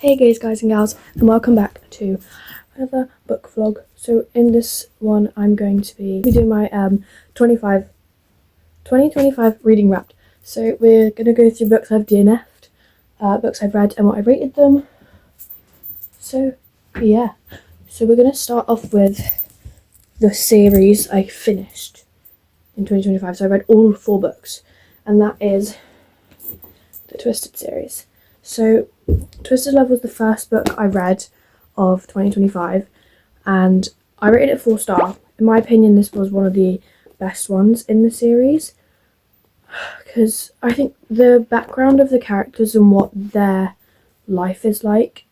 Hey guys and gals, and welcome back to another book vlog. So in this one I'm going to be doing my 2025 reading wrapped. So we're going to go through books I've DNF'd, books I've read and what I rated them. So yeah, so we're going to start off with the series I finished in 2025. So I read all 4 books, and that is the Twisted series. So Twisted Love was the first book I read of 2025, and I rated it 4-star. In my opinion, this was one of the best ones in the series, because I think the background of the characters and what their life is like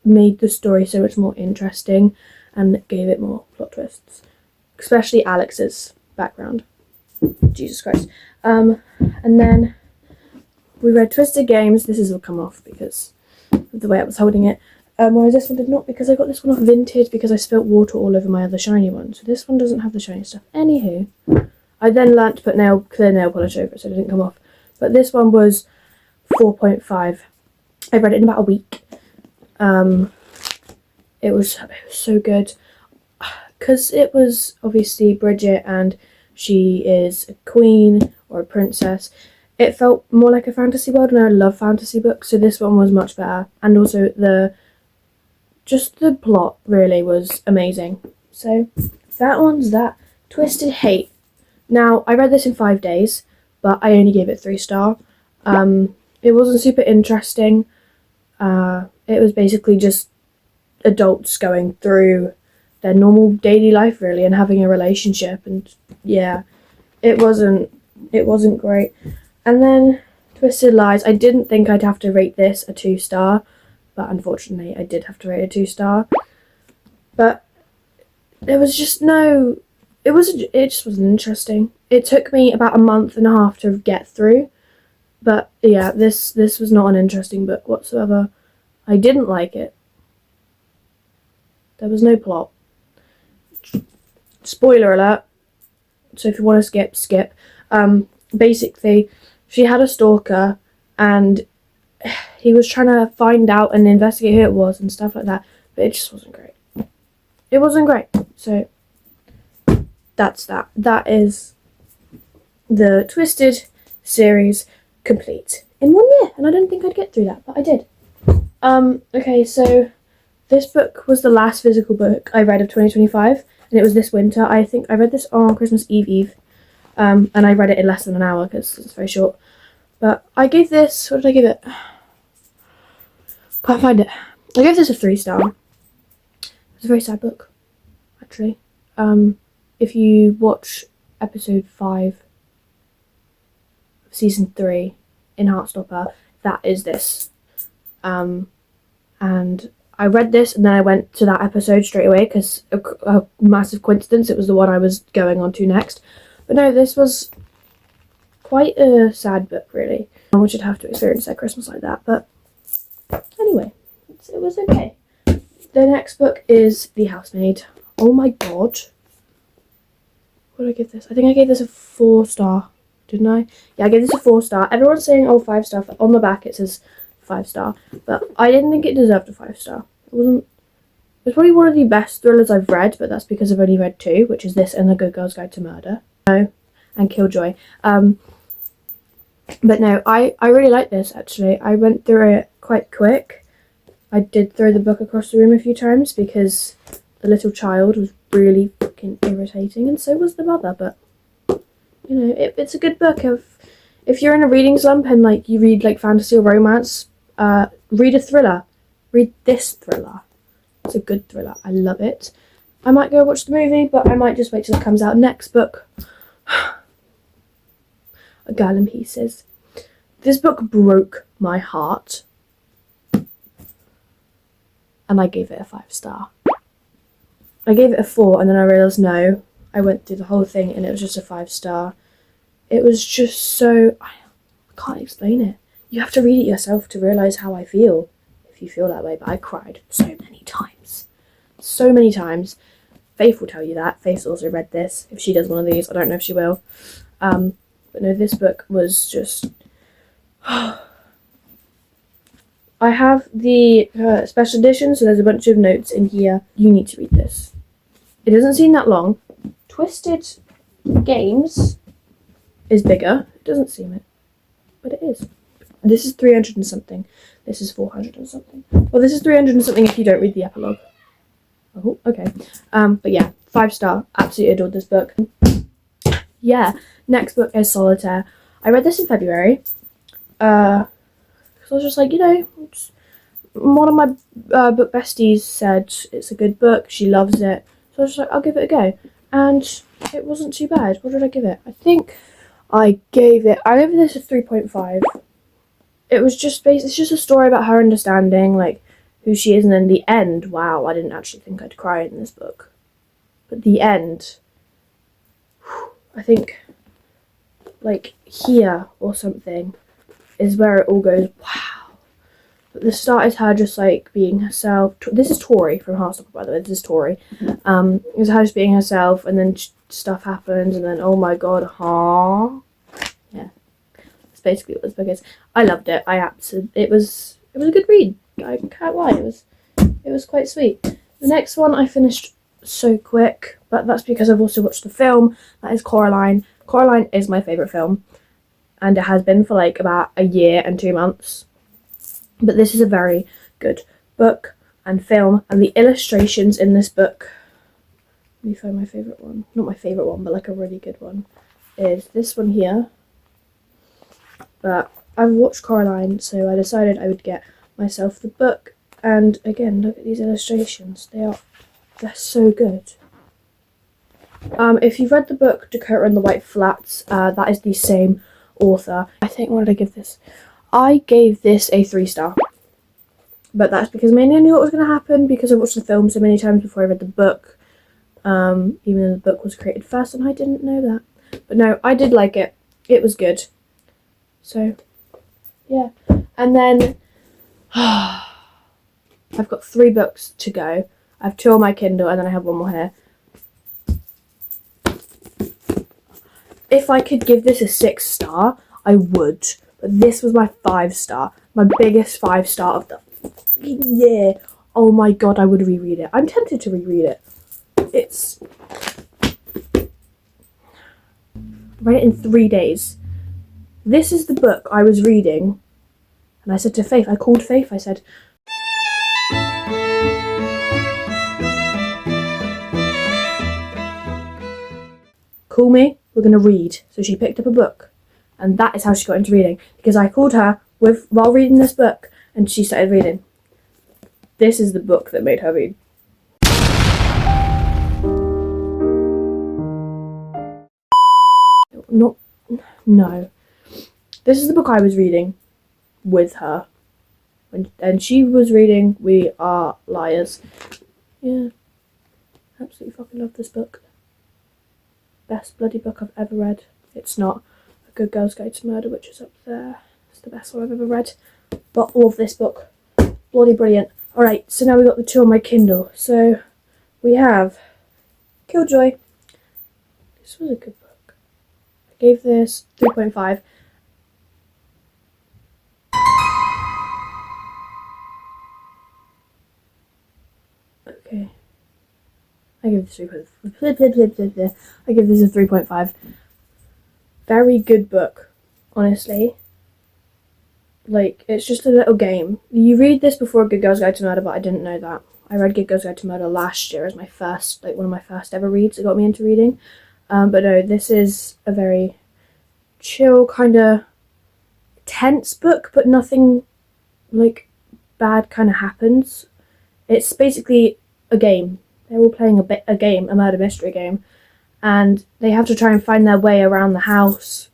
made the story so much more interesting and gave it more plot twists, especially Alex's background. Jesus Christ. And then we read Twisted Games. This will come off because of the way I was holding it. Whereas this one did not, because I got this one off Vinted because I spilt water all over my other shiny one. So this one doesn't have the shiny stuff. Anywho, I then learnt to put clear nail polish over it so it didn't come off. But this one was 4.5. I read it in about a week. It was so good. Because it was obviously Bridget and she is a queen or a princess. It felt more like a fantasy world, and I love fantasy books, so this one was much better. And also the plot really was amazing. So that one's that. Twisted Hate. Now, I read this in 5 days, but I only gave it 3-star. It wasn't super interesting. It was basically just adults going through their normal daily life really and having a relationship, and yeah, it wasn't great. And then Twisted Lies. I didn't think I'd have to rate this a 2-star, but unfortunately I did have to rate a 2-star. But there was just no, it just wasn't interesting. It took me about a month and a half to get through. But yeah, this was not an interesting book whatsoever. I didn't like it. There was no plot. Spoiler alert. So if you want to skip. Basically, she had a stalker and he was trying to find out and investigate who it was and stuff like that, but it just wasn't great. It wasn't great. So that's that. That is the Twisted series complete in 1 year, and I didn't think I'd get through that, but I did. Okay, so this book was the last physical book I read of 2025, and it was this winter. I think I read this on Christmas Eve. And I read it in less than an hour because it's very short. But I gave this, what did I give it? Can't find it. I gave this a 3-star. It's a very sad book, actually. If you watch episode 5 of season 3 in Heartstopper, that is this. And I read this and then I went to that episode straight away because a massive coincidence, it was the one I was going on to next. But no, this was quite a sad book, really. No one should have to experience their Christmas like that, but anyway, it was okay. The next book is The Housemaid. Oh my god. What did I give this? I think I gave this a 4-star, didn't I? Yeah, I gave this a 4-star. Everyone's saying, oh, 5-star. On the back it says 5-star, but I didn't think it deserved a 5-star. It's probably one of the best thrillers I've read, but that's because I've only read 2, which is this and The Good Girl's Guide to Murder. And Killjoy. But no, I really like this, actually. I went through it quite quick. I did throw the book across the room a few times because the little child was really fucking irritating, and so was the mother. But you know, it's a good book. If you're in a reading slump and like you read like fantasy or romance, read a thriller. Read this thriller. It's a good thriller. I love it. I might go watch the movie, but I might just wait till it comes out. Next book. A Girl in Pieces. This book broke my heart. And I gave it a 5-star. I gave it a 4 and then I realised no. I went through the whole thing and it was just a 5-star. It was just so... I can't explain it. You have to read it yourself to realise how I feel. If you feel that way. But I cried so many times. So many times. Faith will tell you that. Faith's also read this. If she does one of these, I don't know if she will. But no, this book was just I have the special edition, so there's a bunch of notes in here. You need to read this. It doesn't seem that long. Twisted Games is bigger. It doesn't seem it, but it is. This is 300 and something. This is 400 and something. Well, this is 300 and something if you don't read the epilogue. Oh, okay. But yeah, 5-star. Absolutely adored this book. Yeah, next book is Solitaire. I read this in February. Because I was just like, one of my book besties said it's a good book. She loves it. So I was just like, I'll give it a go. And it wasn't too bad. What did I give it? I think I gave this a 3.5. It's just a story about her understanding, like, who she is, and in the end, wow, I didn't actually think I'd cry in this book. But the end, I think, like, here or something is where it all goes, wow. But the start is her just, like, being herself. This is Tori from Heartstopper, by the way. This is Tori. It's her just being herself, and then stuff happens, and then, oh my god, yeah. That's basically what this book is. I loved it. It was a good read. I can't lie. It was quite sweet. The next one I finished so quick, but that's because I've also watched the film. That is Coraline. Coraline is my favourite film, and it has been for like about a year and 2 months. But this is a very good book and film, and the illustrations in this book. Let me find my favourite one. Not my favourite one, but like a really good one. Is this one here. But I've watched Coraline, so I decided I would get myself the book. And again, look at these illustrations. They're so good. If you've read the book Dakota and the White Flats, that is the same author. I think, what did I give this? I gave this a 3-star. But that's because mainly I knew what was going to happen because I watched the film so many times before I read the book. Even though the book was created first and I didn't know that. But no, I did like it. It was good. So, yeah. And then, I've got 3 books to go. I have 2 on my Kindle and then I have 1 more here. If I could give this a 6-star, I would. But this was my 5-star. My biggest 5-star of the year. Oh my god, I would reread it. I'm tempted to reread it. I read it in 3 days. This is the book I was reading. And I said to Faith, I called Faith, I said, call me, we're going to read. So she picked up a book. And that is how she got into reading. Because I called her while reading this book and she started reading. This is the book that made her read. No. This is the book I was reading with her. And she was reading We Are Liars. Yeah. Absolutely fucking love this book. Best bloody book I've ever read. It's not A Good Girl's Guide to Murder, which is up there. It's the best one I've ever read. But love this book. Bloody brilliant. Alright, so now we've got the 2 on my Kindle. So we have Killjoy. This was a good book. I gave this 3.5. Okay. I give this 3.5. I give this a 3.5. Very good book, honestly. Like, it's just a little game. You read this before Good Girl's Guide to Murder, but I didn't know that. I read Good Girl's Guide to Murder last year as my first, like, one of my first ever reads. It got me into reading. But no, this is a very chill, kind of tense book, but nothing, like, bad kind of happens. It's basically a game. They're all playing a game, a murder mystery game. And they have to try and find their way around the house.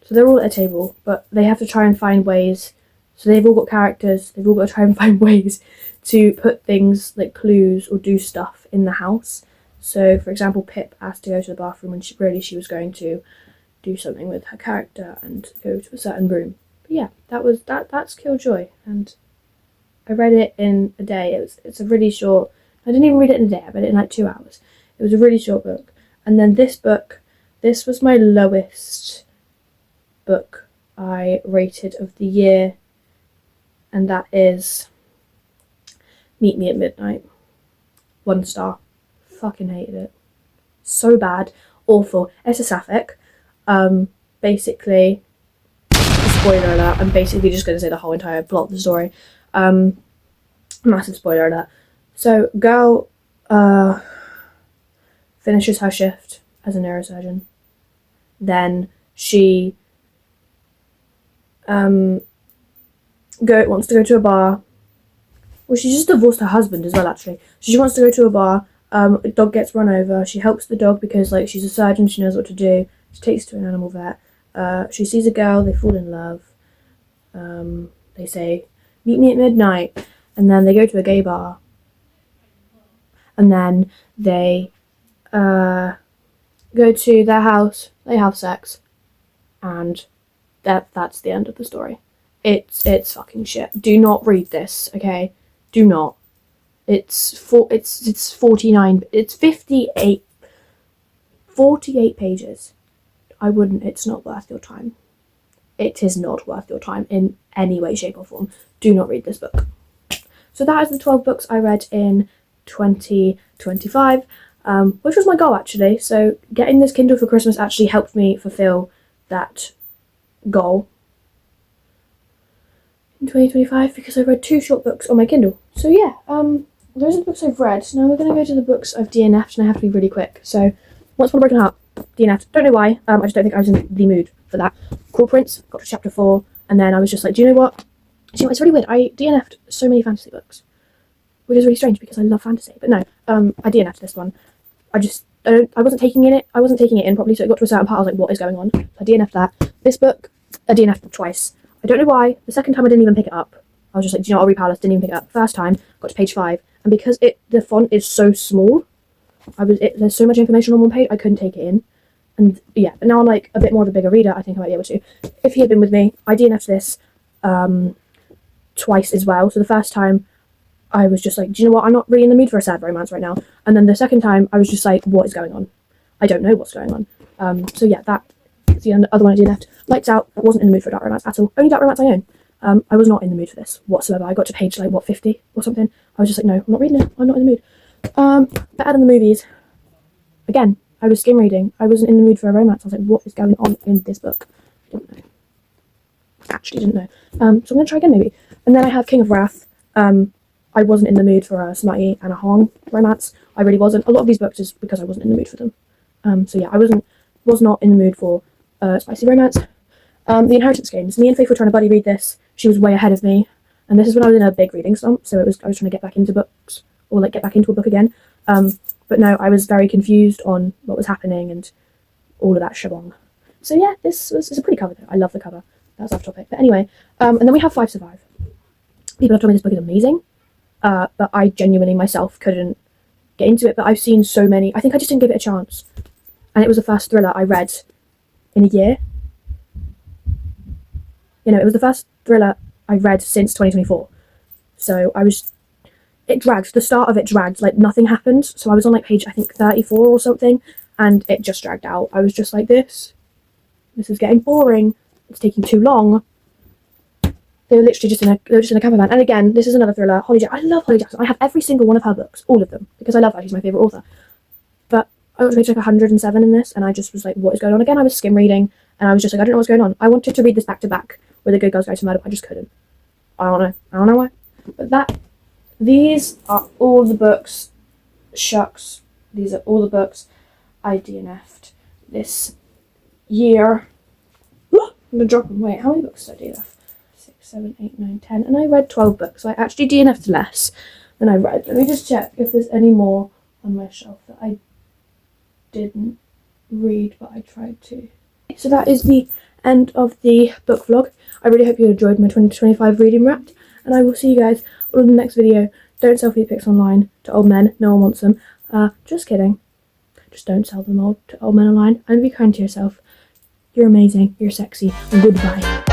So they're all at a table, but they have to try and find ways. So they've all got characters. They've all got to try and find ways to put things like clues or do stuff in the house. So, for example, Pip asked to go to the bathroom when she was going to do something with her character and go to a certain room. But yeah, that's Killjoy, and I read it in a day. It's a really short. I didn't even read it in a day. I read it in like 2 hours. It was a really short book. And then this book, this was my lowest book I rated of the year, and that is Meet Me at Midnight. 1 star. Fucking hated it. So bad. Awful. It's a sapphic. Basically, spoiler alert, I'm basically just going to say the whole entire plot of the story. Massive spoiler alert. So, girl finishes her shift as a neurosurgeon. Then she wants to go to a bar. Well, she just divorced her husband as well, actually. She wants to go to a bar. A dog gets run over. She helps the dog because, like, she's a surgeon. She knows what to do. She takes it to an animal vet. She sees a girl. They fall in love. They say, meet me at midnight. And then they go to a gay bar. And then they go to their house. They have sex. And that's the end of the story. It's fucking shit. Do not read this, okay? Do not. It's 49. It's 48 pages. I wouldn't. It's not worth your time. It is not worth your time in any way, shape, or form. Do not read this book. So that is the 12 books I read in 2025, which was my goal, actually. So getting this Kindle for Christmas actually helped me fulfill that goal in 2025 because I read 2 short books on my Kindle. So yeah, those are the books I've read. Now we're going to go to the books I've DNF'd, and I have to be really quick. So, Once Upon a Broken Heart, DNF'd. Don't know why, I just don't think I was in the mood for that. Cruel Prince, got to chapter 4, and then I was just like, do you know what? It's really weird. I DNF'd so many fantasy books, which is really strange because I love fantasy. But no, I DNF'd this one. I wasn't taking it in properly, so it got to a certain part, I was like, what is going on? So I DNF'd that. This book, I DNF'd twice. I don't know why. The second time I didn't even pick it up. I was just like, do you know what, I'll read Powerless, didn't even pick it up. First time, got to page 5, and because the font is so small, there's so much information on one page, I couldn't take it in. And yeah, but now I'm like a bit more of a bigger reader, I think I might be able to. If he had been with me, I DNF'd this twice as well. So the first time, I was just like, do you know what, I'm not really in the mood for a sad romance right now. And then the second time, I was just like, what is going on? I don't know what's going on. So yeah, that's the other one I DNF'd. Lights Out, I wasn't in the mood for a dark romance at all. Only dark romance I own. I was not in the mood for this whatsoever. I got to page, 50 or something. I was just like, no, I'm not reading it. I'm not in the mood. Better Than the Movies. Again, I was skim reading. I wasn't in the mood for a romance. I was like, what is going on in this book? I didn't know. Actually didn't know. So I'm going to try again, maybe. And then I have King of Wrath. I wasn't in the mood for a smutty Anna Hong romance. I really wasn't. A lot of these books is because I wasn't in the mood for them. So yeah, I was not in the mood for spicy romance. The Inheritance Games. Me and Faith were trying to buddy read this. She was way ahead of me, and this is when I was in a big reading slump. So I was trying to get back into books, or get back into a book again. But no, I was very confused on what was happening and all of that shabong. So yeah, it's a pretty cover though. I love the cover. That's off topic. But anyway, and then we have 5 Survive. People have told me this book is amazing, but I genuinely myself couldn't get into it. But I've seen so many. I think I just didn't give it a chance, and it was the first thriller I read in a year. It was the first thriller I read since 2024. So it dragged. The start of it dragged. Nothing happened. So I was on page, I think, 34 or something, and it just dragged out. I was just like, this is getting boring. It's taking too long. They were literally just in a camper van. And again, this is another thriller. Holly Jackson. I love Holly Jackson. I have every single one of her books, all of them, because I love her. She's my favourite author. But I got to page 107 in this, and I just was like, what is going on? Again, I was skim reading, and I was just like, I don't know what's going on. I wanted to read this back to back with A Good Girl's Guide to Murder, but I just couldn't. I don't know why. But these are all the books. Shucks. These are all the books I DNF'd this year. I'm gonna drop them. Wait, how many books did I DNF? 6, 7, 8, 9, 10. And I read 12 books, so I actually DNF'd less than I read. Let me just check if there's any more on my shelf that I didn't read, but I tried to. So that is the end of the book vlog. I really hope you enjoyed my 2025 reading wrapped, and I will see you guys all in the next video. Don't sell feet pics online to old men. No one wants them. Just kidding. Just don't sell them to old men online, and be kind to yourself. You're amazing. You're sexy. And goodbye.